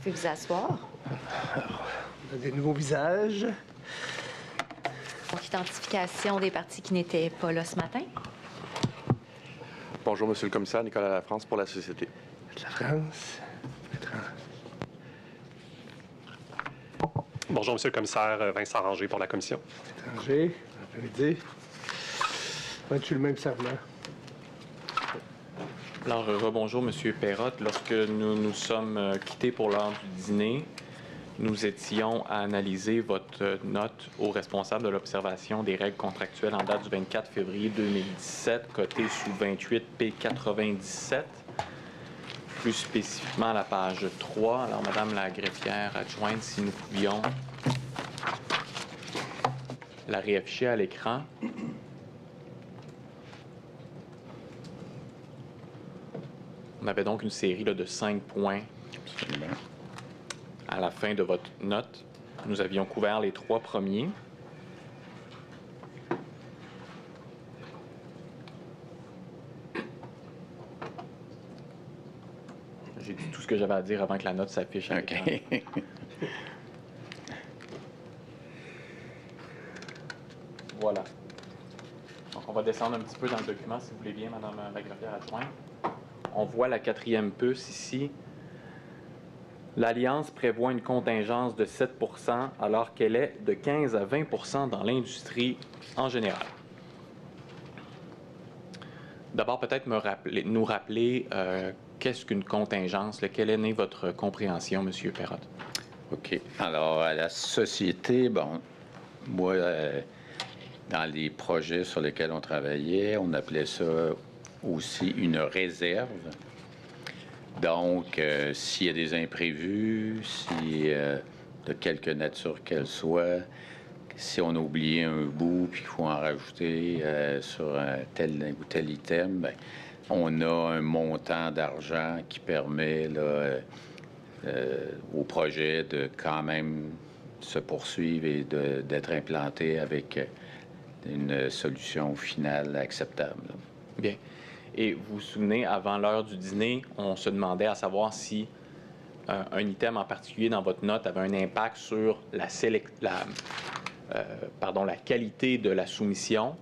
pouvez vous asseoir. Alors, on a des nouveaux visages. Donc, identification des parties qui n'étaient pas là ce matin. Bonjour, Monsieur le Commissaire. Nicolas Lafrance pour la Société. De la France. Bonjour, Monsieur le Commissaire. Vincent Ranger pour la Commission. Étranger. Après-midi. As-tu le même serment? Alors, rebonjour, Monsieur Perrotte. Lorsque nous nous sommes quittés pour l'heure du dîner, nous étions à analyser votre note au responsable de l'observation des règles contractuelles en date du 24 février 2017, cotée sous 28 P97, plus spécifiquement à la page 3. Alors, Madame la greffière adjointe, si nous pouvions la réafficher à l'écran. On avait donc une série là, de 5 points. Absolument. À la fin de votre note. Nous avions couvert les 3 premiers. J'ai dit tout ce que j'avais à dire avant que la note s'affiche à l'écran. Voilà. Donc, on va descendre un petit peu dans le document, si vous voulez bien, Madame la greffière adjointe. On voit la 4e puce ici. L'Alliance prévoit une contingence de 7 % alors qu'elle est de 15 à 20 % dans l'industrie en général. D'abord, peut-être nous rappeler qu'est-ce qu'une contingence, quelle est née votre compréhension, M. Perrotte? OK. Alors, à la société, bon, moi, dans les projets sur lesquels on travaillait, on appelait ça aussi une réserve. Donc, s'il y a des imprévus, si de quelque nature qu'elle soit, si on a oublié un bout puis qu'il faut en rajouter sur tel ou tel item, bien, on a un montant d'argent qui permet là, au projet de quand même se poursuivre et d'être implanté avec une solution finale acceptable. Là. Bien. Et vous vous souvenez, avant l'heure du dîner, on se demandait à savoir si un item en particulier dans votre note avait un impact sur la qualité de la soumission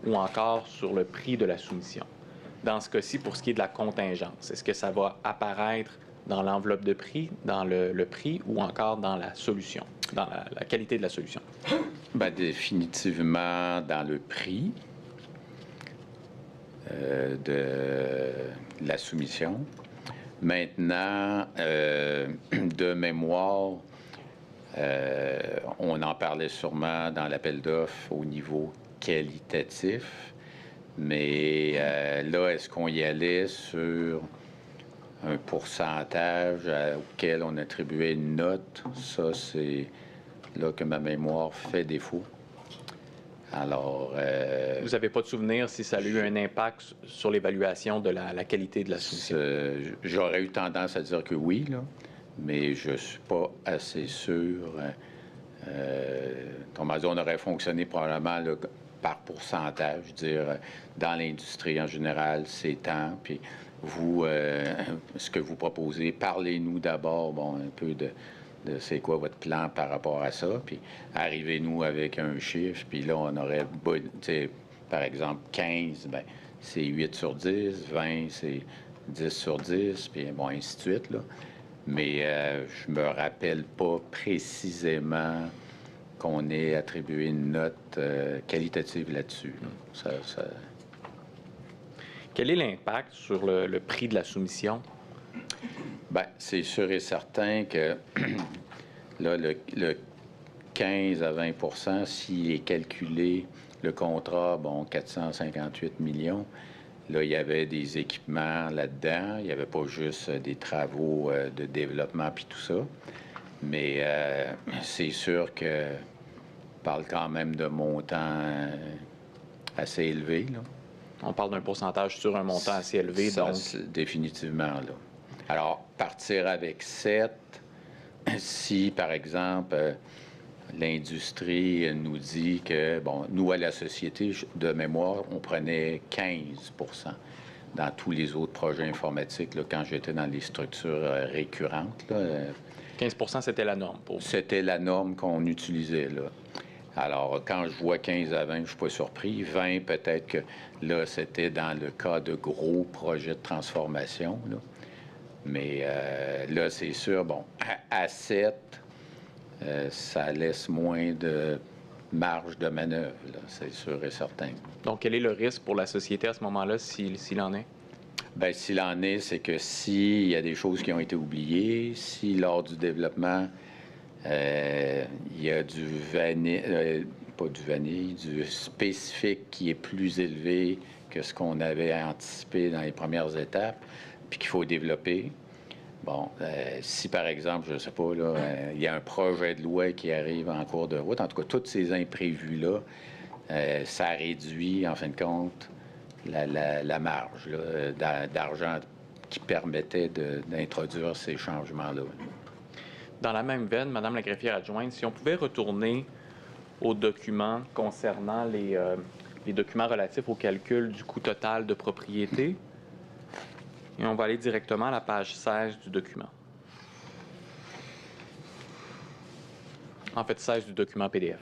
ou encore sur le prix de la soumission. Dans ce cas-ci, pour ce qui est de la contingence, est-ce que ça va apparaître dans l'enveloppe de prix, dans le prix ou encore dans la solution, dans la qualité de la solution? Bien, définitivement dans le prix. De la soumission. Maintenant, de mémoire, on en parlait sûrement dans l'appel d'offres au niveau qualitatif, mais là, est-ce qu'on y allait sur un pourcentage auquel on attribuait une note? Ça, c'est là que ma mémoire fait défaut. Alors, vous n'avez pas de souvenir si ça a eu un impact sur l'évaluation de la qualité de la soumission? J'aurais eu tendance à dire que oui, là, mais je ne suis pas assez sûr. On aurait fonctionné probablement là, par pourcentage, je veux dire, dans l'industrie en général, c'est tant. Puis vous, ce que vous proposez, parlez-nous d'abord, bon, un peu de c'est quoi votre plan par rapport à ça, puis arrivez-nous avec un chiffre, puis là, on aurait, par exemple, 15, bien, c'est 8 sur 10, 20, c'est 10 sur 10, puis bon, ainsi de suite, là. Mais je me rappelle pas précisément qu'on ait attribué une note qualitative là-dessus. Là. Quel est l'impact sur le prix de la soumission? Bien, c'est sûr et certain que là, le 15 à 20 s'il est calculé, le contrat, bon, 458 millions, là, il y avait des équipements là-dedans, il n'y avait pas juste des travaux de développement puis tout ça, mais c'est sûr que on parle quand même de montants assez élevés, là. On parle d'un pourcentage sur un montant assez élevé, ça, donc... Définitivement, là. Alors, partir avec 7, si, par exemple, l'industrie nous dit que, bon, nous, à la société, de mémoire, on prenait 15 dans tous les autres projets informatiques, là, quand j'étais dans les structures récurrentes, là, 15 c'était la norme pour vous. C'était la norme qu'on utilisait, là. Alors, quand je vois 15 à 20, je ne suis pas surpris. 20, peut-être que là, c'était dans le cas de gros projets de transformation, là. Mais là, c'est sûr, bon, à 7, ça laisse moins de marge de manœuvre, là, c'est sûr et certain. Donc, quel est le risque pour la société à ce moment-là, s'il en est? Bien, s'il en est, c'est que s'il y a des choses qui ont été oubliées, si lors du développement, il y a du vanille, pas du vanille, du spécifique qui est plus élevé que ce qu'on avait anticipé dans les premières étapes, puis qu'il faut développer. Bon, si par exemple, je ne sais pas, là, il y a un projet de loi qui arrive en cours de route, en tout cas, tous ces imprévus-là, ça réduit, en fin de compte, la marge là, d'argent qui permettait d'introduire ces changements-là. Dans la même veine, Madame la greffière adjointe, si on pouvait retourner aux documents concernant les documents relatifs au calcul du coût total de propriété, et on va aller directement à la page 16 du document. En fait, 16 du document PDF.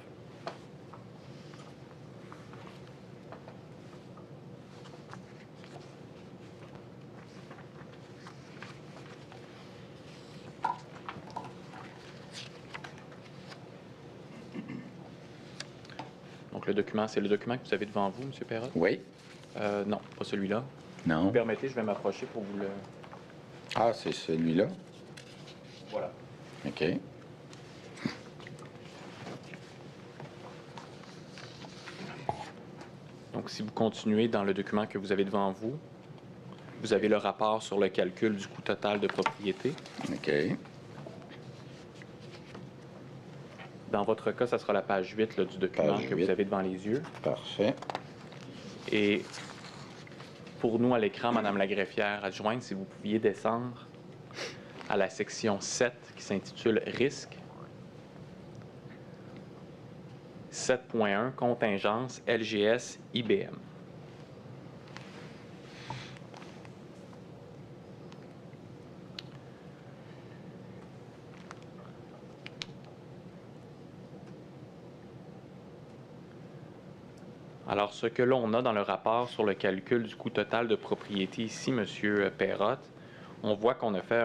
Donc, le document, c'est le document que vous avez devant vous, M. Perrot? Oui? Non, pas celui-là. Si Non? vous permettez, je vais m'approcher pour vous le... Ah, c'est celui-là? Voilà. OK. Donc, si vous continuez dans le document que vous avez devant vous, vous avez le rapport sur le calcul du coût total de propriété. OK. Dans votre cas, ça sera la page 8 là, du document Page que 8. vous avez devant les yeux. Parfait. Et pour nous, à l'écran, Madame la greffière adjointe, si vous pouviez descendre à la section 7 qui s'intitule « Risque ». 7.1, contingence LGS IBM. Alors, ce que l'on a dans le rapport sur le calcul du coût total de propriété ici, M. Perrot, on voit qu'on a fait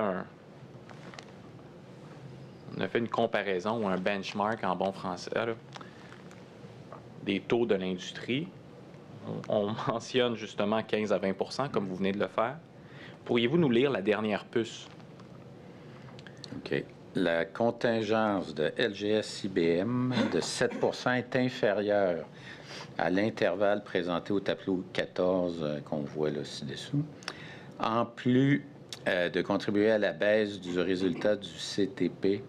une comparaison ou un benchmark en bon français là, des taux de l'industrie. On mentionne justement 15 à 20 comme vous venez de le faire. Pourriez-vous nous lire la dernière puce? OK. La contingence de LGS-IBM de 7 est inférieure à l'intervalle présenté au tableau 14 qu'on voit là ci-dessous, en plus de contribuer à la baisse du résultat du CTP.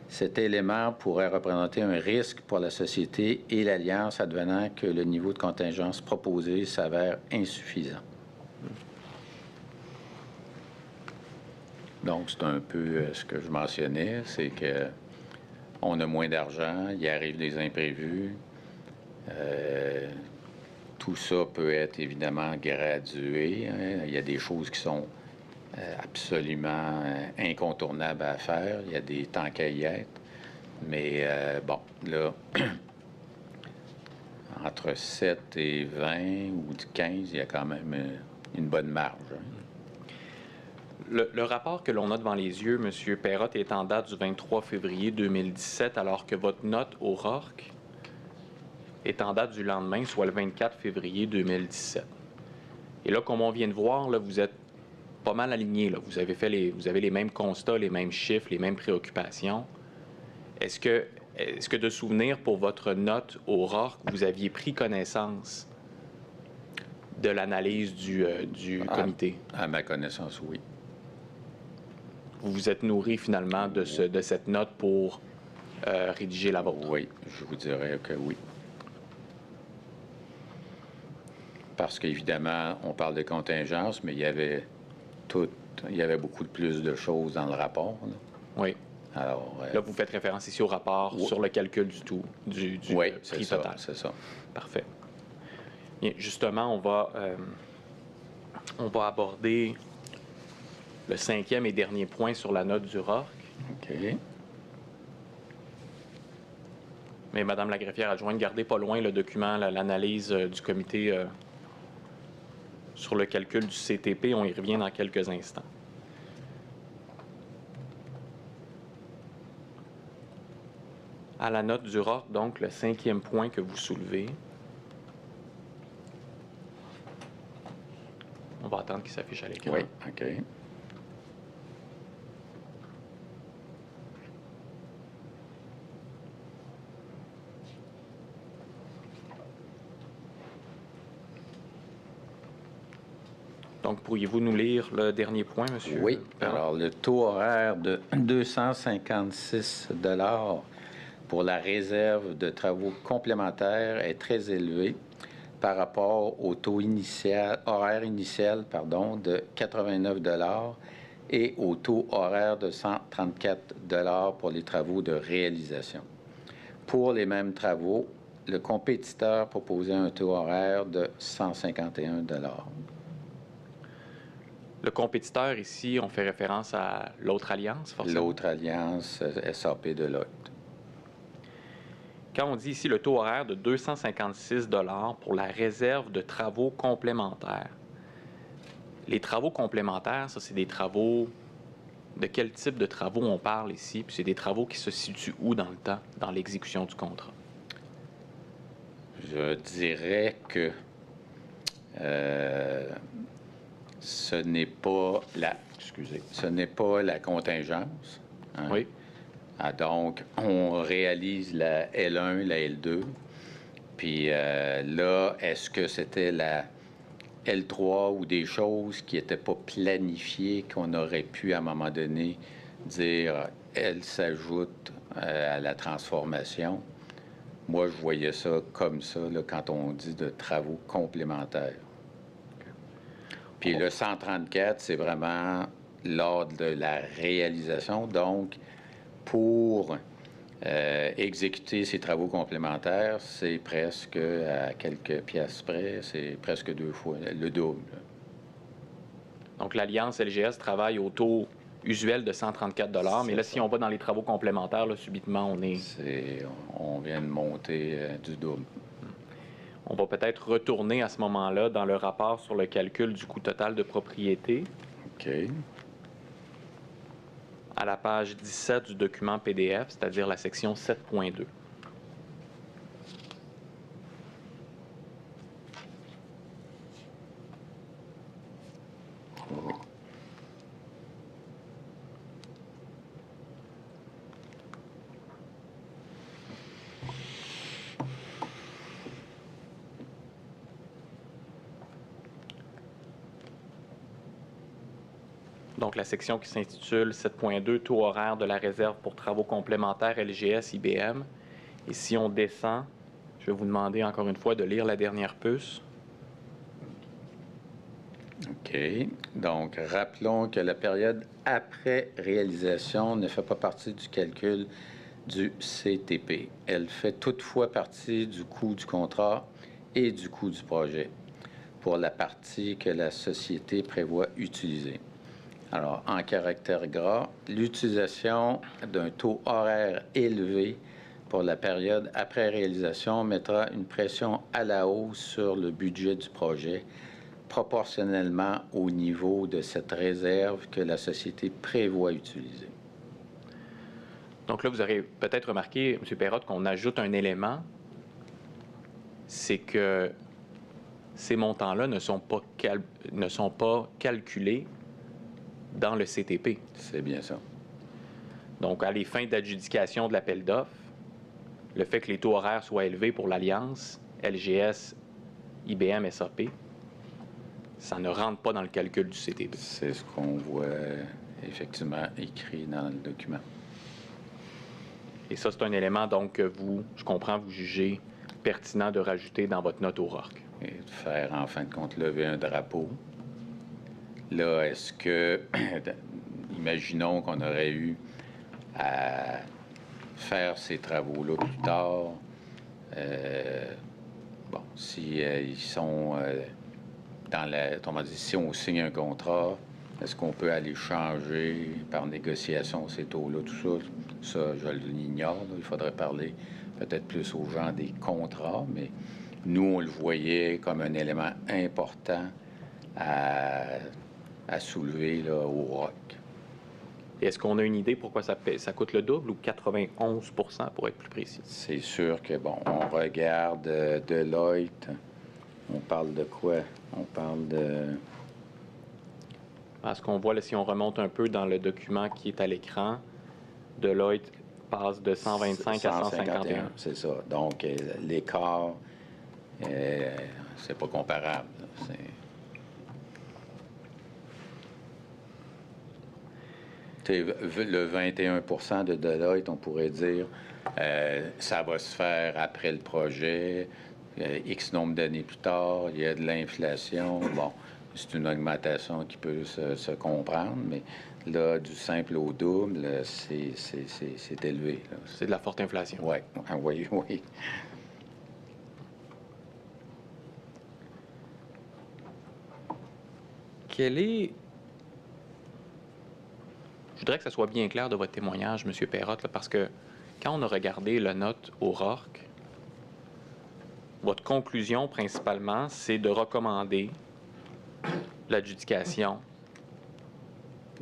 Cet élément pourrait représenter un risque pour la société et l'Alliance advenant que le niveau de contingence proposé s'avère insuffisant. Donc, c'est un peu ce que je mentionnais, c'est que on a moins d'argent, il arrive des imprévus. Tout ça peut être évidemment gradué, hein. Il y a des choses qui sont absolument incontournables à faire. Il y a des temps qu'à y être. Mais bon, là, entre 7 et 20 ou 15, il y a quand même une bonne marge, hein. Le rapport que l'on a devant les yeux, M. Perrot, est en date du 23 février 2017, alors que votre note au RORC est en date du lendemain, soit le 24 février 2017. Et là, comme on vient de voir, là, vous êtes pas mal alignés. Là. Vous avez les mêmes constats, les mêmes chiffres, les mêmes préoccupations. Est-ce que de souvenir pour votre note au RORC, vous aviez pris connaissance de l'analyse du comité? À ma connaissance, oui. Vous vous êtes nourri finalement de cette note pour rédiger la vôtre? Oui, je vous dirais que oui. Parce qu'évidemment, on parle de contingence, mais il y avait beaucoup plus de choses dans le rapport, là. Oui. Alors, là, vous faites référence ici au rapport sur le calcul du oui, prix c'est total. Ça, c'est ça. Parfait. Bien, justement, on va aborder le 5e et dernier point sur la note du RORC. OK. Mais Madame la greffière adjointe, gardez pas loin le document, l'analyse du comité sur le calcul du CTP. On y revient dans quelques instants. À la note du ROC, donc, le 5e point que vous soulevez. On va attendre qu'il s'affiche à l'écran. Oui, OK. Donc, pourriez-vous nous lire le dernier point, monsieur? Oui. Perron? Alors, le taux horaire de 256 pour la réserve de travaux complémentaires est très élevé par rapport au taux horaire initial de 89 et au taux horaire de 134 pour les travaux de réalisation. Pour les mêmes travaux, le compétiteur proposait un taux horaire de 151 Le compétiteur, ici, on fait référence à l'autre alliance, forcément. L'autre alliance SAP Deloitte. Quand on dit ici le taux horaire de 256 pour la réserve de travaux complémentaires, les travaux complémentaires, ça, c'est des travaux... De quel type de travaux on parle ici? Puis c'est des travaux qui se situent où dans le temps, dans l'exécution du contrat? Je dirais que ce n'est pas la contingence. Hein? Oui. Ah, donc, on réalise la L1, la L2. Puis là, est-ce que c'était la L3 ou des choses qui n'étaient pas planifiées, qu'on aurait pu, à un moment donné, dire elle s'ajoute à la transformation? Moi, je voyais ça comme ça, là, quand on dit de travaux complémentaires. Puis le 134, c'est vraiment lors de la réalisation. Donc, pour exécuter ces travaux complémentaires, c'est presque à quelques piastres près, c'est presque 2 fois le double. Donc, l'Alliance LGS travaille au taux usuel de 134 mais là, si on va dans les travaux complémentaires, là, subitement, on vient de monter du double. On va peut-être retourner à ce moment-là dans le rapport sur le calcul du coût total de propriété. OK. À la page 17 du document PDF, c'est-à-dire la section 7.2. Donc, la section qui s'intitule 7.2, taux horaire de la réserve pour travaux complémentaires LGS IBM. Et si on descend, je vais vous demander encore une fois de lire la dernière puce. OK. Donc, rappelons que la période après réalisation ne fait pas partie du calcul du CTP. Elle fait toutefois partie du coût du contrat et du coût du projet pour la partie que la société prévoit utiliser. Alors, en caractère gras, l'utilisation d'un taux horaire élevé pour la période après réalisation mettra une pression à la hausse sur le budget du projet, proportionnellement au niveau de cette réserve que la société prévoit utiliser. Donc là, vous aurez peut-être remarqué, M. Perrotte, qu'on ajoute un élément, c'est que ces montants-là ne sont pas calculés dans le CTP. C'est bien ça. Donc, à les fins d'adjudication de l'appel d'offres, le fait que les taux horaires soient élevés pour l'Alliance, LGS, IBM, SAP, ça ne rentre pas dans le calcul du CTP. C'est ce qu'on voit effectivement écrit dans le document. Et ça, c'est un élément, donc, que vous, je comprends, vous jugez pertinent de rajouter dans votre note au ROC. Et de faire, en fin de compte, lever un drapeau. Là, est-ce que, imaginons qu'on aurait eu à faire ces travaux-là plus tard, si ils sont dans la... Autrement dit, si on signe un contrat, Est-ce qu'on peut aller changer par négociation ces taux-là, tout ça? Ça, je l'ignore. Là. Il faudrait parler peut-être plus aux gens des contrats, mais nous, on le voyait comme un élément important à soulever là, au ROC. Et est-ce qu'on a une idée pourquoi ça coûte le double ou 91 pour être plus précis? C'est sûr que, bon, on regarde Deloitte. On parle de quoi? On parle de... Parce qu'on voit, là, si on remonte un peu dans le document qui est à l'écran, Deloitte passe de 125 à 151. C'est ça. Donc, l'écart, c'est pas comparable. Là. Le 21 de Deloitte, on pourrait dire, ça va se faire après le projet, X nombre d'années plus tard, il y a de l'inflation. Bon, c'est une augmentation qui peut se comprendre, mais là, du simple au double, c'est élevé. C'est de la forte inflation. Ouais. Oui, oui. Quel est... Je voudrais que ça soit bien clair de votre témoignage, M. Perrotte, là, parce que quand on a regardé la note au RORC, votre conclusion, principalement, c'est de recommander l'adjudication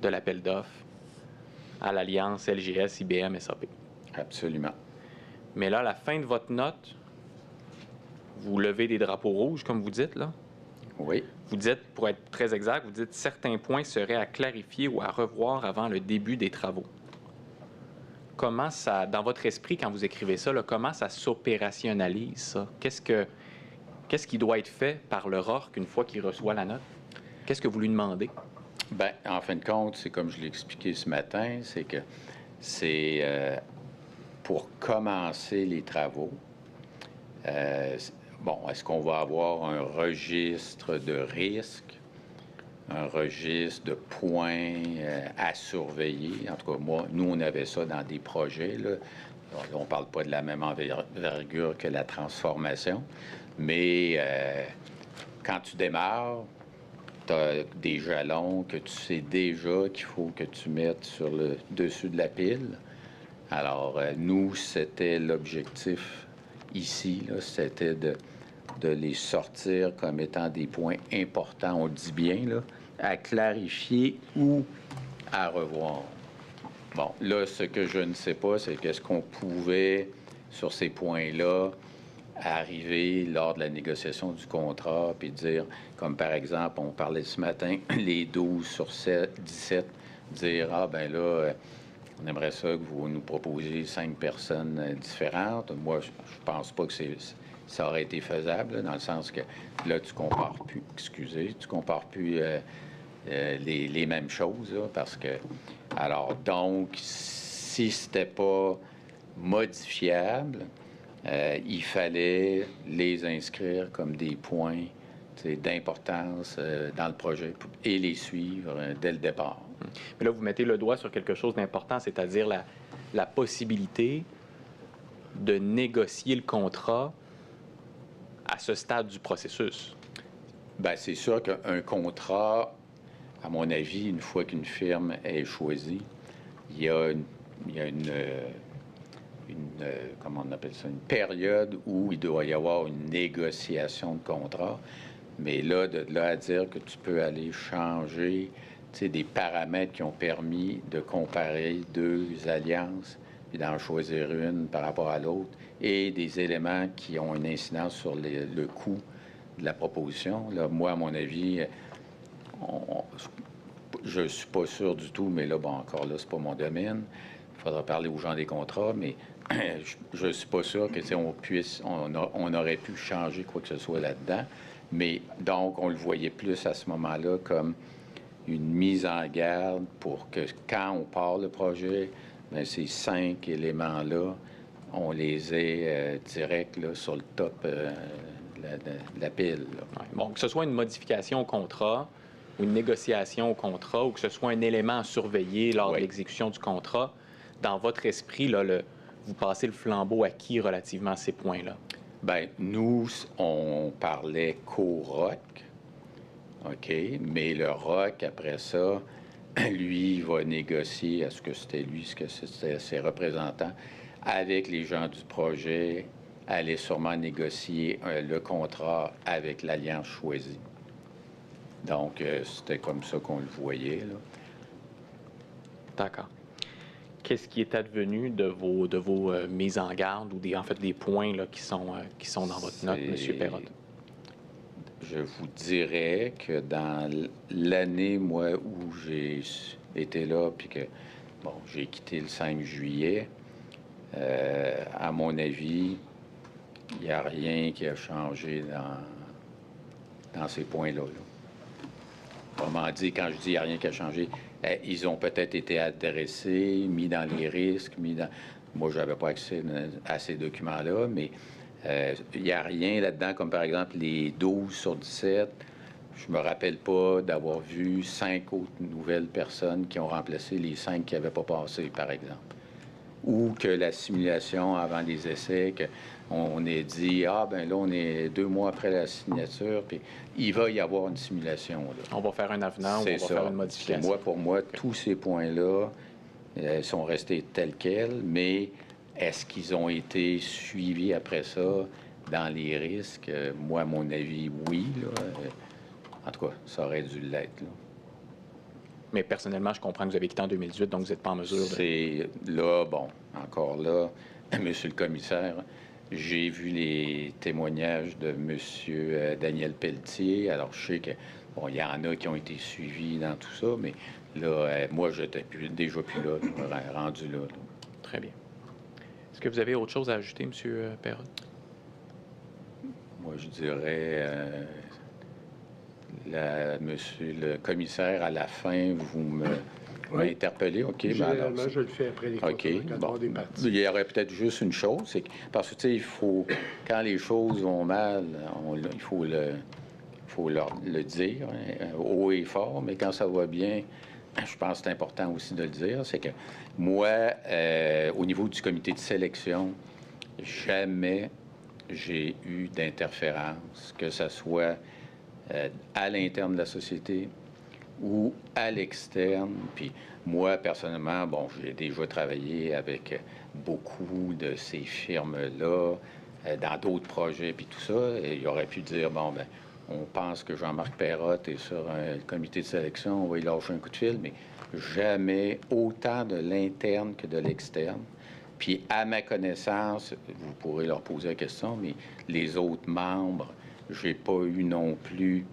de l'appel d'offres à l'Alliance LGS, IBM, SAP. Absolument. Mais là, à la fin de votre note, vous levez des drapeaux rouges, comme vous dites, là. Oui. Vous dites, pour être très exact, vous dites certains points seraient à clarifier ou à revoir avant le début des travaux. Comment ça, dans votre esprit, quand vous écrivez ça, là, comment ça s'opérationnalise, ça? Qu'est-ce qui doit être fait par le RORC une fois qu'il reçoit la note? Qu'est-ce que vous lui demandez? Bien, en fin de compte, c'est comme je l'ai expliqué ce matin, c'est que c'est pour commencer les travaux. Bon, est-ce qu'on va avoir un registre de risques, un registre de points à surveiller? En tout cas, nous, on avait ça dans des projets. Là. On ne parle pas de la même envergure que la transformation, mais quand tu démarres, tu as des jalons que tu sais déjà qu'il faut que tu mettes sur le dessus de la pile. Alors, nous, c'était l'objectif ici, là, c'était de les sortir comme étant des points importants, on le dit bien, là, à clarifier ou à revoir. Bon, là, ce que je ne sais pas, c'est qu'est-ce qu'on pouvait, sur ces points-là, arriver lors de la négociation du contrat, puis dire, comme par exemple, on parlait ce matin, les 12 sur 17, dire, ah ben là, on aimerait ça que vous nous proposiez 5 personnes différentes. Moi, je pense pas que ça aurait été faisable, là, dans le sens que là, tu compares plus, tu compares plus les mêmes choses, là, parce que, alors, donc, si c'était pas modifiable, il fallait les inscrire comme des points d'importance dans le projet et les suivre dès le départ. Mais là, vous mettez le doigt sur quelque chose d'important, c'est-à-dire la possibilité de négocier le contrat à ce stade du processus. Bien, c'est sûr qu'un contrat, à mon avis, une fois qu'une firme est choisie, il y a une comment on appelle ça, une période où il doit y avoir une négociation de contrat. Mais là, de là à dire que tu peux aller changer des paramètres qui ont permis de comparer deux alliances, puis d'en choisir une par rapport à l'autre, et des éléments qui ont une incidence sur le coût de la proposition. Là, moi, à mon avis, je ne suis pas sûr du tout, mais là, bon, encore là, c'est pas mon domaine. Il faudra parler aux gens des contrats, mais je ne suis pas sûr que on aurait pu changer quoi que ce soit là-dedans. Mais donc, on le voyait plus à ce moment-là comme une mise en garde pour que quand on part le projet, bien, ces 5 éléments-là, on les ait direct là, sur le top de la pile. Là. Ouais. Bon, que ce soit une modification au contrat ou une négociation au contrat ou que ce soit un élément à surveiller lors de l'exécution du contrat, dans votre esprit, là, vous passez le flambeau à qui relativement à ces points-là? Bien, nous, on parlait qu'au ROC. OK? Mais le ROC, après ça, lui, va négocier, est-ce que c'était lui, est-ce que c'était ses représentants, avec les gens du projet, allait sûrement négocier le contrat avec l'Alliance choisie. Donc, c'était comme ça qu'on le voyait, là. D'accord. Qu'est-ce qui est advenu de vos mises en garde ou en fait des points là, qui sont dans votre note, M. Perrotte? Je vous dirais que dans l'année, moi, où j'ai été là, puis que, bon, j'ai quitté le 5 juillet, à mon avis, il n'y a rien qui a changé dans ces points-là. Autrement dit, quand je dis il n'y a rien qui a changé, ils ont peut-être été adressés, mis dans les risques, Moi, je n'avais pas accès à ces documents-là, mais il n'y a rien là-dedans, comme par exemple les 12 sur 17. Je me rappelle pas d'avoir vu 5 autres nouvelles personnes qui ont remplacé les 5 qui n'avaient pas passé, par exemple. Ou que la simulation avant les essais, qu'on ait dit, ah, ben là, on est 2 mois après la signature, puis il va y avoir une simulation. Là. On va faire un avenant ou on va faire une modification. Pour moi, tous ces points-là sont restés tels quels, mais est-ce qu'ils ont été suivis après ça dans les risques? Moi, à mon avis, oui. Là. En tout cas, ça aurait dû l'être. Là. Mais personnellement, je comprends que vous avez quitté en 2018, donc vous n'êtes pas en mesure de... C'est là, bon, encore là, Monsieur le commissaire, j'ai vu les témoignages de Monsieur Daniel Pelletier. Alors, je sais que, bon, il y en a qui ont été suivis dans tout ça, mais là, moi, j'étais déjà plus là, rendu là. Très bien. Est-ce que vous avez autre chose à ajouter, M. Perrotte? Moi, je dirais, Monsieur le commissaire, à la fin, vous m'interpellez. OK, Généralement, je le fais après les OK, des parties. Il y aurait peut-être juste une chose, c'est que, parce que, tu sais, il faut, quand les choses vont mal, il faut le dire, haut et fort, mais quand ça va bien, je pense que c'est important aussi de le dire, c'est que moi, au niveau du comité de sélection, jamais j'ai eu d'interférence, que ce soit à l'interne de la société ou à l'externe. Puis moi, personnellement, bon, j'ai déjà travaillé avec beaucoup de ces firmes-là, dans d'autres projets, puis tout ça. Et il aurait pu dire, bon, ben, on pense que Jean-Marc Perrotte est sur un comité de sélection, on va y lâcher un coup de fil, mais jamais autant de l'interne que de l'externe. Puis, à ma connaissance, vous pourrez leur poser la question, mais les autres membres, j'ai pas eu non plus,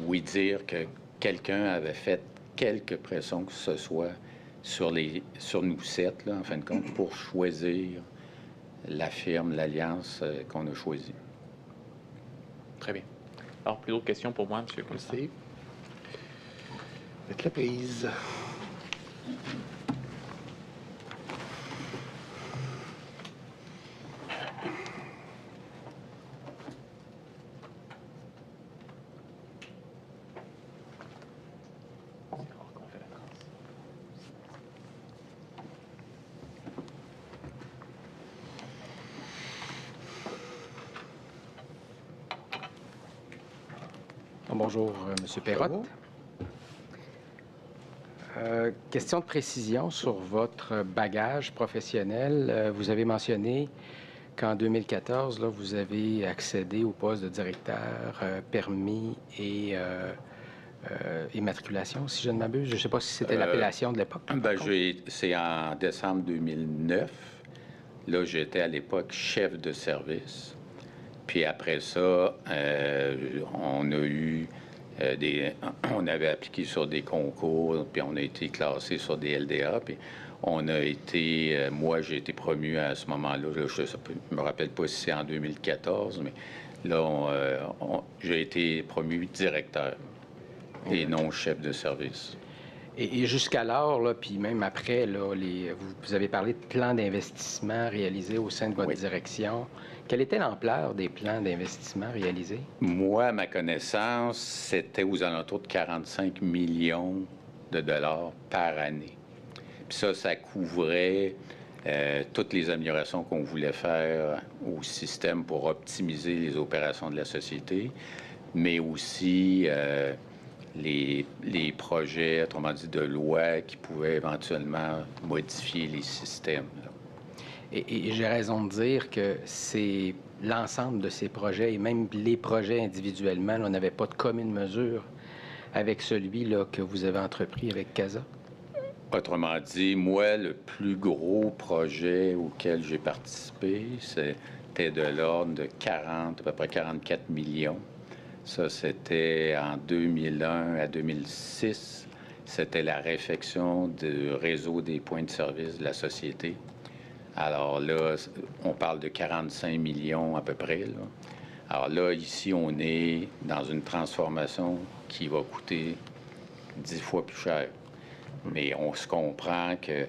oui, dire que quelqu'un avait fait quelque pression que ce soit sur nous 7, là, en fin de compte, pour choisir la firme, l'alliance qu'on a choisie. Très bien. Alors, plus d'autres questions pour moi, M. le commissaire? Merci. Faites la prise. Bonjour, M. Perrotte. Question de précision sur votre bagage professionnel. Vous avez mentionné qu'en 2014, là, vous avez accédé au poste de directeur permis et immatriculation, si je ne m'abuse. Je ne sais pas si c'était l'appellation de l'époque. C'est en décembre 2009. Là, j'étais à l'époque chef de service. Puis après ça, on a eu on avait appliqué sur des concours, puis on a été classé sur des LDA, puis on a été, moi j'ai été promu à ce moment-là, je ne me rappelle pas si c'est en 2014, mais là, j'ai été promu directeur et non chef de service. Et jusqu'alors, là, puis même après, là, vous avez parlé de plans d'investissement réalisés au sein de votre direction. Quelle était l'ampleur des plans d'investissement réalisés? Moi, à ma connaissance, c'était aux alentours de 45 millions de dollars par année. Puis ça couvrait toutes les améliorations qu'on voulait faire au système pour optimiser les opérations de la société. mais aussi les projets, autrement dit, de loi qui pouvaient éventuellement modifier les systèmes. Là. Et j'ai raison de dire que c'est l'ensemble de ces projets, et même les projets individuellement, là, on n'avait pas de commune mesure avec celui là, que vous avez entrepris avec CASA? Autrement dit, moi, le plus gros projet auquel j'ai participé, c'était de l'ordre de 40, à peu près 44 millions. Ça, c'était en 2001 à 2006. C'était la réfection du réseau des points de service de la société. Alors là, on parle de 45 millions à peu près, là. Alors là, ici, on est dans une transformation qui va coûter 10 fois plus cher. Mais on se comprend que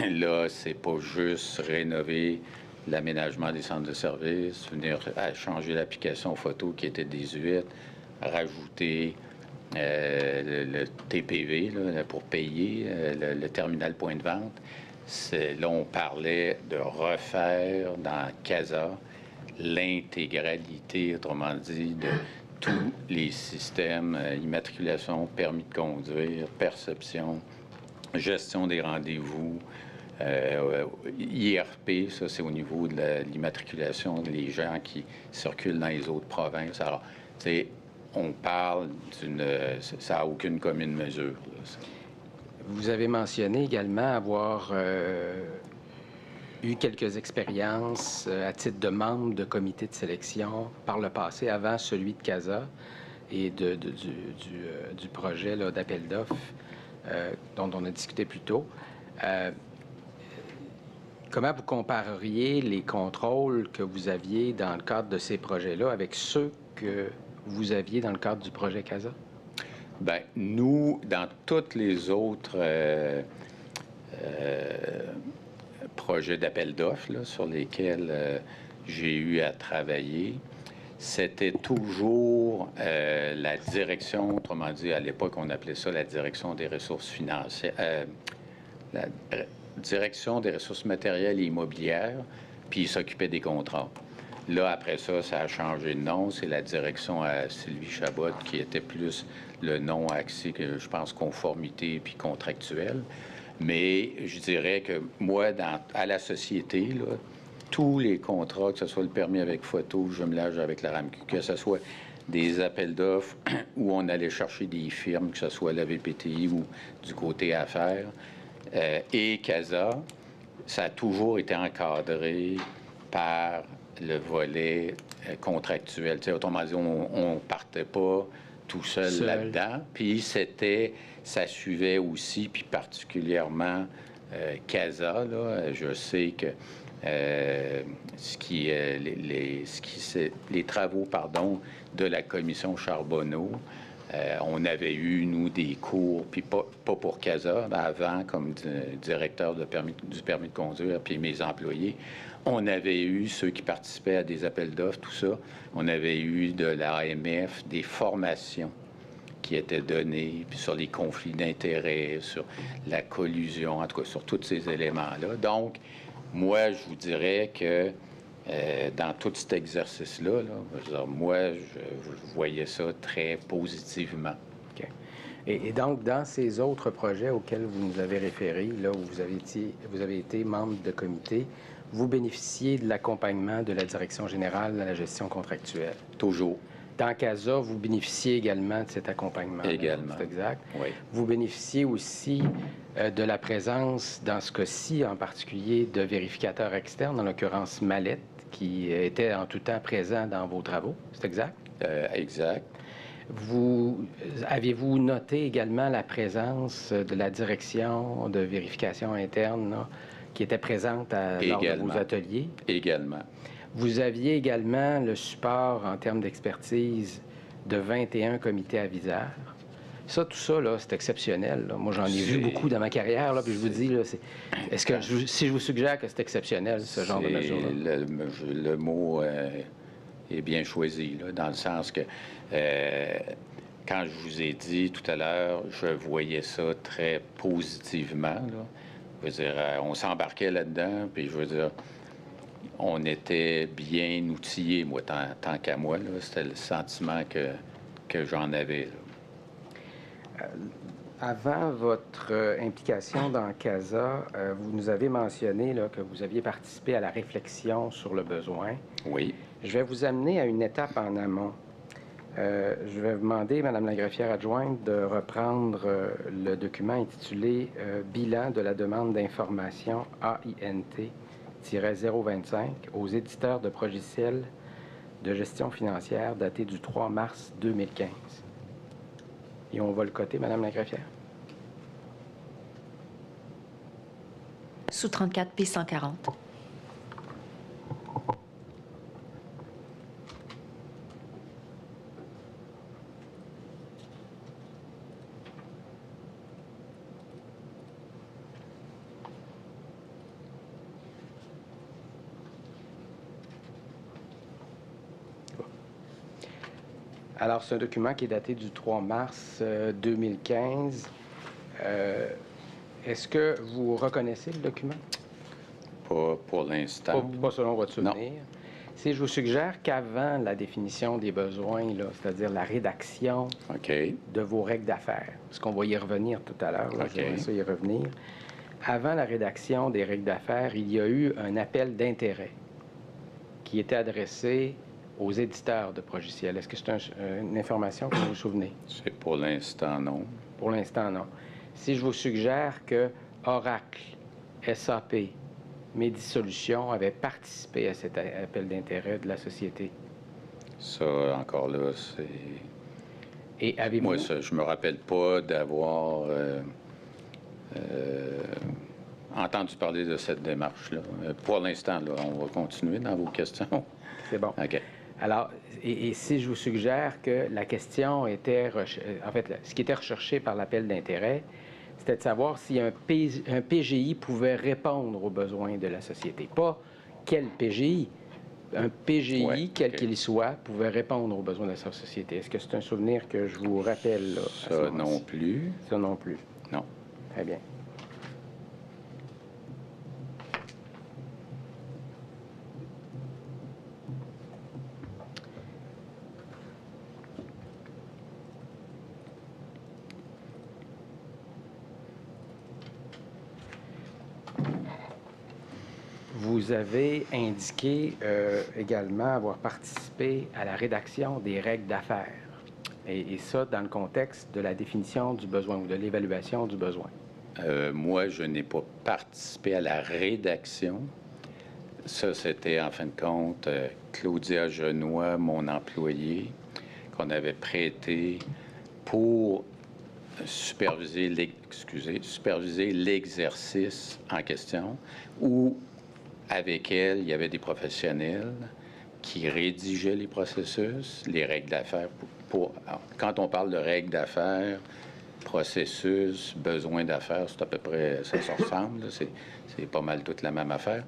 là, c'est pas juste rénover l'aménagement des centres de services, venir à changer l'application photo qui était désuète, rajouter le TPV là, pour payer, le terminal point de vente. Là, on parlait de refaire dans CASA l'intégralité, autrement dit, de tous les systèmes, immatriculation, permis de conduire, perception, gestion des rendez-vous, IRP, ça c'est au niveau de l'immatriculation des gens qui circulent dans les autres provinces. Alors, tu sais, on parle d'une... Ça n'a aucune commune mesure. Là. Vous avez mentionné également avoir eu quelques expériences à titre de membre de comité de sélection par le passé, avant celui de CASA et du projet d'appel d'offres dont on a discuté plus tôt. Comment vous compareriez les contrôles que vous aviez dans le cadre de ces projets-là avec ceux que vous aviez dans le cadre du projet CASA? Bien, nous, dans tous les autres projets d'appel d'offres là, sur lesquels j'ai eu à travailler, c'était toujours la direction, autrement dit, à l'époque, on appelait ça la direction des ressources financières, la direction des ressources matérielles et immobilières, puis ils s'occupaient des contrats. Là, après ça, ça a changé de nom. C'est la direction à Sylvie Chabot qui était plus le nom axé, que je pense, conformité puis contractuel. Mais je dirais que moi, à la société, là, tous les contrats, que ce soit le permis avec photo, le jumelage avec la RAMQ, que ce soit des appels d'offres où on allait chercher des firmes, que ce soit la VPTI ou du côté affaires, et CASA, ça a toujours été encadré par le volet contractuel. T'sais, autrement dit, on ne partait pas tout seul là-dedans. Puis ça suivait aussi, puis particulièrement CASA, là, je sais que les travaux, de la commission Charbonneau, on avait eu, nous, des cours, puis pas pour CASA, mais avant, comme directeur du permis de conduire, puis mes employés, on avait eu ceux qui participaient à des appels d'offres, tout ça. On avait eu de l'AMF des formations qui étaient données, puis sur les conflits d'intérêts, sur la collusion, en tout cas, sur tous ces éléments-là. Donc, moi, je vous dirais que dans tout cet exercice-là, moi, je voyais ça très positivement. OK. Et donc, dans ces autres projets auxquels vous nous avez référé, là où vous avez été membre de comité, vous bénéficiez de l'accompagnement de la Direction générale de la gestion contractuelle. Toujours. Dans CASA, vous bénéficiez également de cet accompagnement. Également. C'est exact. Oui. Vous bénéficiez aussi de la présence, dans ce cas-ci en particulier, de vérificateurs externes, en l'occurrence Mallette, qui était en tout temps présent dans vos travaux. C'est exact? Exact. Avez-vous noté également la présence de la direction de vérification interne là, qui était présente lors de vos ateliers? Également. Vous aviez également le support en termes d'expertise de 21 comités aviseurs. Ça, tout ça, là, c'est exceptionnel. Là. Moi, j'en ai vu beaucoup dans ma carrière, là, puis je vous dis, là, si je vous suggère que c'est exceptionnel, ce genre de mesure-là? Le mot est bien choisi, là, dans le sens que quand je vous ai dit tout à l'heure, je voyais ça très positivement. Là. Je veux dire, on s'embarquait là-dedans, puis je veux dire, on était bien outillés, moi, tant qu'à moi. C'était le sentiment que que j'en avais. Là. Avant votre implication dans CASA, vous nous avez mentionné là, que vous aviez participé à la réflexion sur le besoin. Oui. Je vais vous amener à une étape en amont. Je vais vous demander, Madame la greffière adjointe, de reprendre le document intitulé Bilan de la demande d'information AINT-025 aux éditeurs de logiciels de gestion financière daté du 3 mars 2015. Et on va le coter, Madame la greffière. Sous 34 puis 140. Alors, c'est un document qui est daté du 3 mars 2015. Est-ce que vous reconnaissez le document? Pas pour l'instant. Pas selon votre souvenir. Non. Si je vous suggère qu'avant la définition des besoins, là, c'est-à-dire la rédaction OK. de vos règles d'affaires, parce qu'on va y revenir tout à l'heure, là, OK. j'aimerais ça y revenir. Avant la rédaction des règles d'affaires, il y a eu un appel d'intérêt qui était adressé aux éditeurs de logiciels. Est-ce que c'est une information que vous vous souvenez? C'est pour l'instant, non. Pour l'instant, non. Si je vous suggère que Oracle, SAP, Medisolutions avaient participé à cet appel d'intérêt de la société. Ça, encore là, c'est... Et avez-vous... Moi, ça, je me rappelle pas d'avoir entendu parler de cette démarche-là. Pour l'instant, là, on va continuer dans vos questions. C'est bon. OK. Alors, et si je vous suggère que la question était... En fait, ce qui était recherché par l'appel d'intérêt, c'était de savoir si un PGI pouvait répondre aux besoins de la société. Pas quel PGI. Un PGI, Ouais, quel OK. qu'il soit, pouvait répondre aux besoins de sa société. Est-ce que c'est un souvenir que je vous rappelle, là, à ce Ça moment-ci? non plus. Ça non plus. Non. Très bien. Vous avez indiqué également avoir participé à la rédaction des règles d'affaires. Et ça, dans le contexte de la définition du besoin ou de l'évaluation du besoin. Moi, je n'ai pas participé à la rédaction. Ça, c'était, en fin de compte, Claudia Genois, mon employé, qu'on avait prêté pour superviser l'exercice en question, où, avec elle, il y avait des professionnels qui rédigeaient les processus, les règles d'affaires. Quand on parle de règles d'affaires, processus, besoin d'affaires, c'est à peu près, ça se ressemble, c'est pas mal toute la même affaire.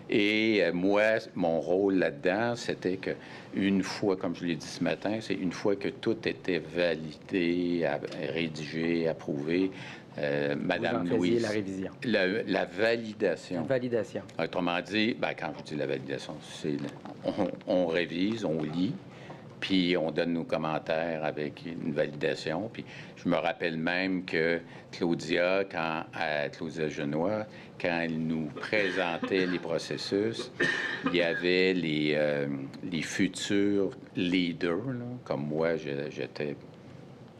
Et moi, mon rôle là-dedans, c'était que une fois, comme je l'ai dit ce matin, c'est une fois que tout était validé, rédigé, approuvé, Madame Vous en faisiez Louise... la révision. La validation. Validation. Autrement dit, quand je dis la validation, c'est on révise, on lit, puis on donne nos commentaires avec une validation. Puis je me rappelle même que Claudia Genois, quand elle nous présentait les processus, il y avait les futurs leaders, là, comme moi, j'étais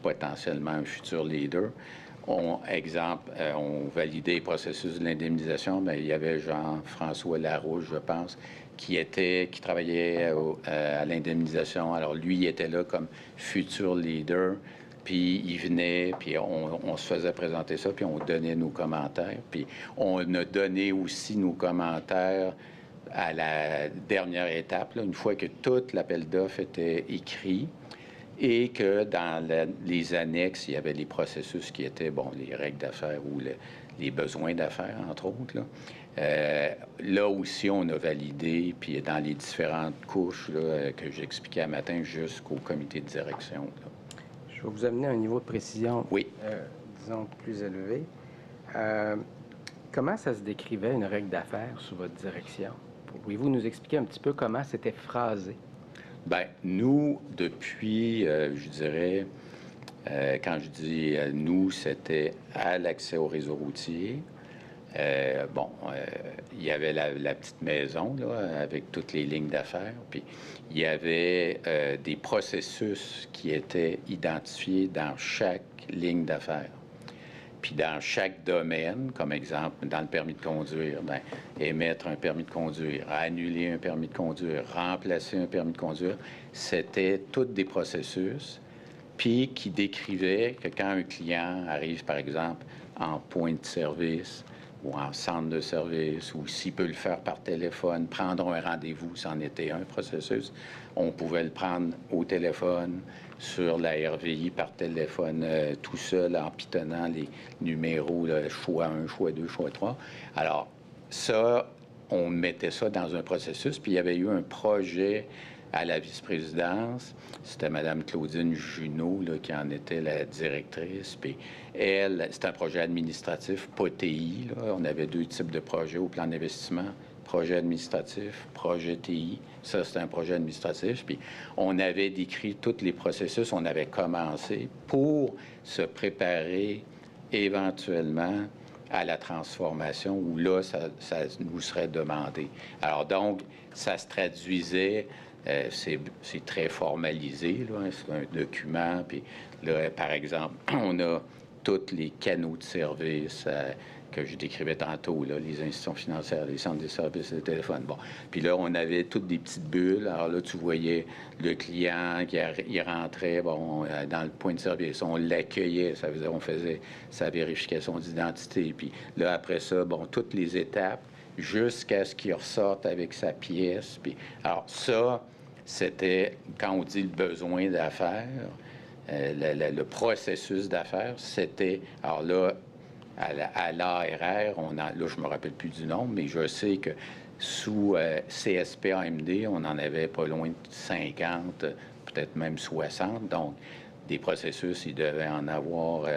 potentiellement un futur leader. On validait les processus de l'indemnisation. Bien, il y avait Jean-François Larouche, je pense, qui travaillait à l'indemnisation. Alors, lui, il était là comme futur leader. Puis, il venait, puis on se faisait présenter ça, puis on donnait nos commentaires. Puis, on a donné aussi nos commentaires à la dernière étape, là, une fois que tout l'appel d'offres était écrit. Et que dans les annexes, il y avait les processus qui étaient, les règles d'affaires ou les besoins d'affaires, entre autres. Là aussi, on a validé, puis dans les différentes couches là, que j'expliquais à matin jusqu'au comité de direction. Là. Je vais vous amener à un niveau de précision, Oui. disons, plus élevé. Comment ça se décrivait, une règle d'affaires sous votre direction? Pouvez-vous nous expliquer un petit peu comment c'était phrasé? Bien, nous, depuis, je dirais, quand je dis nous, c'était à l'accès au réseau routier. Il y avait la petite maison, là, avec toutes les lignes d'affaires. Puis, il y avait des processus qui étaient identifiés dans chaque ligne d'affaires. Puis dans chaque domaine, comme exemple, dans le permis de conduire, bien, émettre un permis de conduire, annuler un permis de conduire, remplacer un permis de conduire, c'était tous des processus, puis qui décrivaient que quand un client arrive, par exemple, en point de service ou en centre de service, ou s'il peut le faire par téléphone, prendre un rendez-vous, c'en était un processus, on pouvait le prendre au téléphone, sur la RVI par téléphone, tout seul, en pitonnant les numéros, là, choix 1, choix 2, choix 3. Alors, ça, on mettait ça dans un processus, puis il y avait eu un projet à la vice-présidence. C'était Mme Claudine Junot, là, qui en était la directrice. Puis elle, c'était un projet administratif, pas TI. Là. On avait 2 types de projets au plan d'investissement. Projet administratif, projet TI. Ça, c'était un projet administratif. Puis on avait décrit tous les processus. On avait commencé pour se préparer éventuellement à la transformation où là, ça nous serait demandé. Alors donc, ça se traduisait, c'est très formalisé, là, c'est un document, puis là, par exemple, on a tous les canaux de service que je décrivais tantôt, là, les institutions financières, les centres de services de téléphone. Bon, puis là, on avait toutes des petites bulles. Alors là, tu voyais le client il rentrait dans le point de service. On l'accueillait, ça veut dire on faisait sa vérification d'identité. Puis là, après ça, toutes les étapes jusqu'à ce qu'il ressorte avec sa pièce. Puis, alors ça, c'était, quand on dit le besoin d'affaires, le processus d'affaires, c'était, alors là, à l'ARR, là, je me rappelle plus du nom, mais je sais que sous CSP-AMD, on en avait pas loin de 50, peut-être même 60. Donc, des processus, il devait en avoir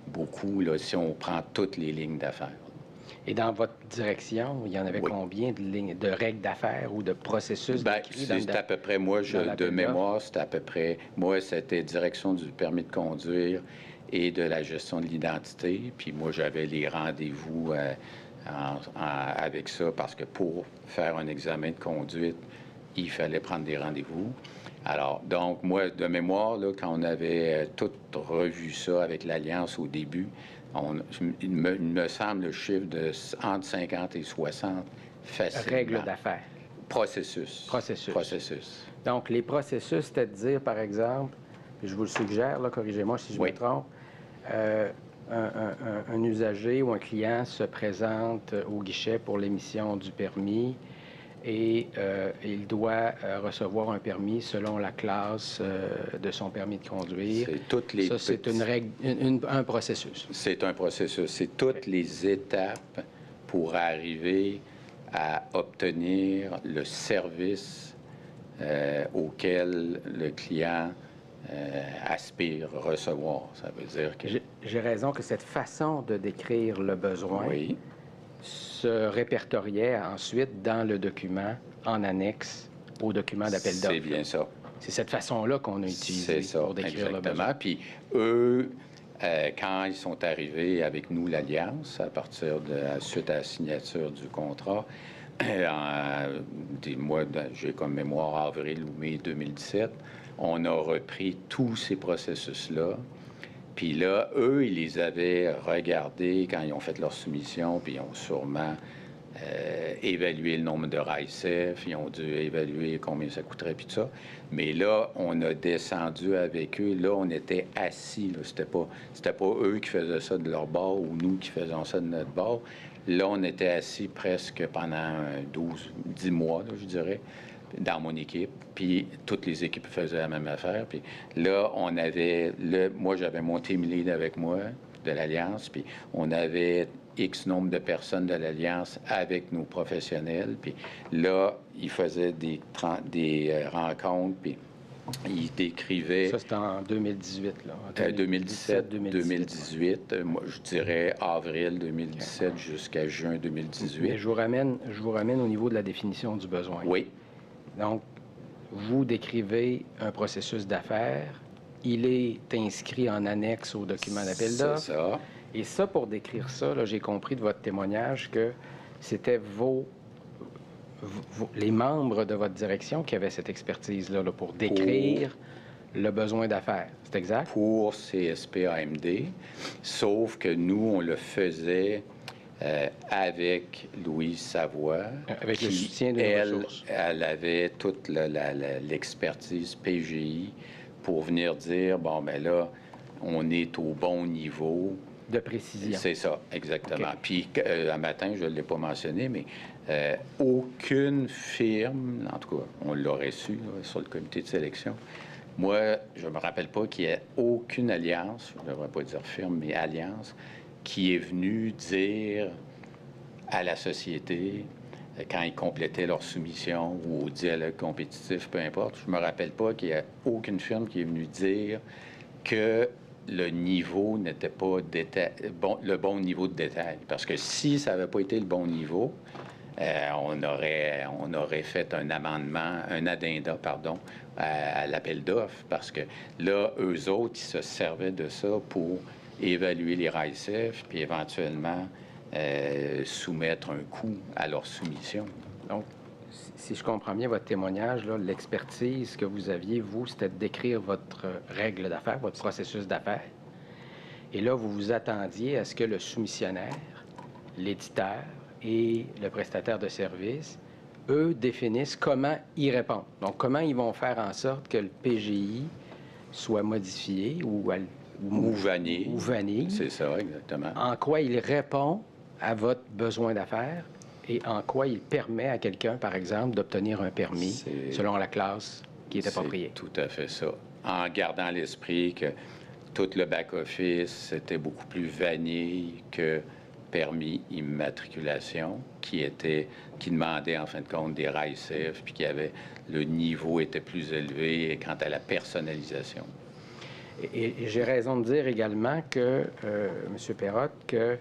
beaucoup, là, si on prend toutes les lignes d'affaires. Et dans votre direction, il y en avait combien de règles d'affaires ou de processus? C'est à peu près, moi, de mémoire, c'était à peu près, moi, c'était direction du permis de conduire et de la gestion de l'identité. Puis moi, j'avais les rendez-vous avec ça parce que pour faire un examen de conduite, il fallait prendre des rendez-vous. Alors, donc, moi, de mémoire, là, quand on avait tout revu ça avec l'Alliance au début, il me semble le chiffre de entre 50 et 60 facilement. Règles d'affaires. Processus. Donc, les processus, c'était de dire, par exemple, je vous le suggère, là, corrigez-moi si je me trompe, un usager ou un client se présente au guichet pour l'émission du permis et il doit recevoir un permis selon la classe de son permis de conduire. Ça, c'est une règle, un processus. C'est un processus. C'est toutes les étapes pour arriver à obtenir le service auquel le client aspire recevoir. Ça veut dire que... J'ai raison que cette façon de décrire le besoin se répertoriait ensuite dans le document en annexe au document d'appel d'offres. C'est bien ça. C'est cette façon-là qu'on a utilisée pour décrire le besoin. Puis eux, quand ils sont arrivés avec nous, l'Alliance, suite à la signature du contrat, j'ai comme mémoire avril ou mai 2017, on a repris tous ces processus-là. Puis là, eux, ils les avaient regardés quand ils ont fait leur soumission, puis ils ont sûrement évalué le nombre de RICEF, ils ont dû évaluer combien ça coûterait, puis tout ça. Mais là, on a descendu avec eux. Là, on était assis. C'était pas eux qui faisaient ça de leur bord ou nous qui faisions ça de notre bord. Là, on était assis presque pendant 10 mois, là, je dirais, dans mon équipe. Puis toutes les équipes faisaient la même affaire. Puis là, moi, j'avais mon team lead avec moi de l'Alliance. Puis on avait X nombre de personnes de l'Alliance avec nos professionnels. Puis là, ils faisaient des rencontres. Puis ils décrivaient... Ça, c'était en 2018, là. 2018. Moi, je dirais avril 2017 jusqu'à juin 2018. Mais je vous ramène au niveau de la définition du besoin. Oui. Donc, vous décrivez un processus d'affaires. Il est inscrit en annexe au document d'appel d'offres. C'est ça. Et ça, pour décrire ça, là, j'ai compris de votre témoignage que c'était les membres de votre direction qui avaient cette expertise-là là, pour décrire le besoin d'affaires. C'est exact? Pour CSP-AMD, sauf que nous, on le faisait avec Louise Savoie. Avec le soutien de elle, ressources. elle avait toute l'expertise PGI pour venir dire, bon, ben là, on est au bon niveau. De précision. C'est ça, exactement. OK. Puis, un matin, je ne l'ai pas mentionné, mais aucune firme, en tout cas, on l'aurait su là, sur le comité de sélection. Moi, je ne me rappelle pas qu'il y ait aucune alliance, je ne devrais pas dire firme, mais alliance, qui est venue dire à la société, quand ils complétaient leur soumission ou au dialogue compétitif, peu importe, je ne me rappelle pas qu'il y ait aucune firme qui est venue dire que le niveau n'était pas le bon niveau de détail. Parce que si ça n'avait pas été le bon niveau, on aurait fait un amendement, un addenda, pardon, à l'appel d'offres. Parce que là, eux autres, ils se servaient de ça pour évaluer les RICEF, puis éventuellement soumettre un coût à leur soumission. Donc, si je comprends bien votre témoignage, là, l'expertise que vous aviez, vous, c'était de décrire votre règle d'affaires, votre processus d'affaires. Et là, vous vous attendiez à ce que le soumissionnaire, l'éditeur et le prestataire de service, eux, définissent comment y répondre. Donc, comment ils vont faire en sorte que le PGI soit modifié ou vanille. C'est ça, exactement. En quoi il répond à votre besoin d'affaires et en quoi il permet à quelqu'un, par exemple, d'obtenir un permis selon la classe qui est appropriée. C'est tout à fait ça. En gardant à l'esprit que tout le back-office, c'était beaucoup plus vanille que permis immatriculation, qui demandait en fin de compte des RICEF, puis le niveau était plus élevé quant à la personnalisation. Et j'ai raison de dire également que, M. Perrotte, que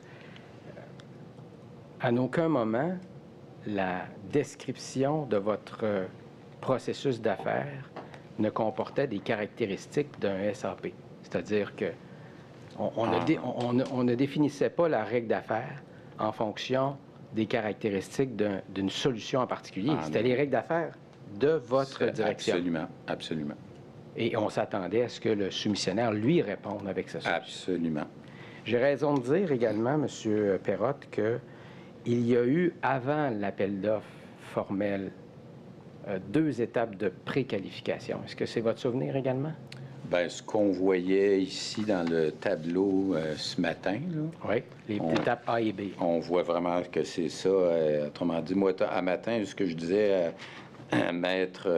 à aucun moment, la description de votre processus d'affaires ne comportait des caractéristiques d'un SAP. C'est-à-dire que on ne définissait pas la règle d'affaires en fonction des caractéristiques d'une solution en particulier. C'était les règles d'affaires de votre direction. Absolument, absolument. Et on s'attendait à ce que le soumissionnaire lui réponde avec sa solution. Absolument. J'ai raison de dire également, M. Perrotte, qu'il y a eu, avant l'appel d'offres formel, 2 étapes de préqualification. Est-ce que c'est votre souvenir également? Bien, ce qu'on voyait ici dans le tableau ce matin, là, oui, les étapes A et B. On voit vraiment que c'est ça. Autrement dit, moi, à matin, ce que je disais à maître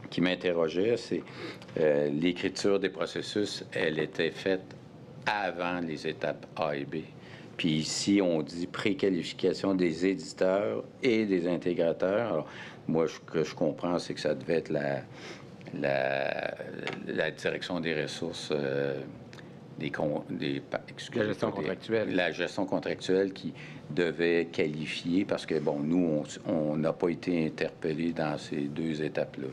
qui m'interrogeait, c'est l'écriture des processus, elle était faite avant les étapes A et B. Puis ici, on dit préqualification des éditeurs et des intégrateurs. Alors, moi, ce que je comprends, c'est que ça devait être la direction des ressources, la gestion contractuelle. La gestion contractuelle qui devait qualifier, parce que, bon, nous, on n'a pas été interpellés dans ces 2 étapes-là.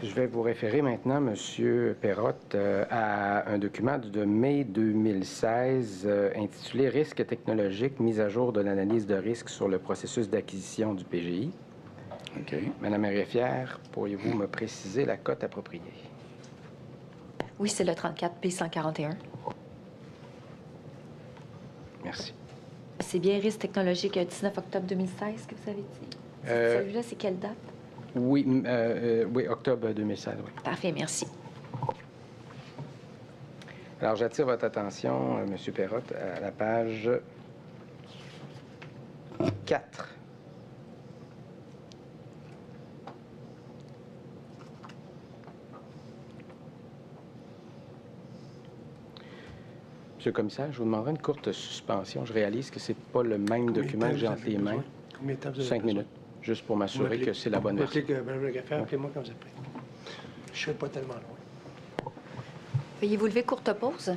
Je vais vous référer maintenant, M. Perrotte, à un document de mai 2016 intitulé « Risques technologiques, mise à jour de l'analyse de risque sur le processus d'acquisition du PGI ». OK. Madame Marie-Fière, pourriez-vous me préciser la cote appropriée? Oui, c'est le 34P141. Merci. C'est bien risque technologique 19 octobre 2016 que vous avez dit? Celui-là, c'est quelle date? Oui, oui, octobre 2016, oui. Parfait, merci. Alors, j'attire votre attention, M. Perrotte, à la page 4. Monsieur le commissaire, je vous demanderai une courte suspension. Je réalise que ce n'est pas le même document que j'ai entre les mains. Combien de temps vous avez 5 minutes, juste pour m'assurer que c'est la bonne version. Mme le greffier, appelez-moi quand vous êtes prêt. Je ne suis pas tellement loin. Veuillez vous lever, courte pause.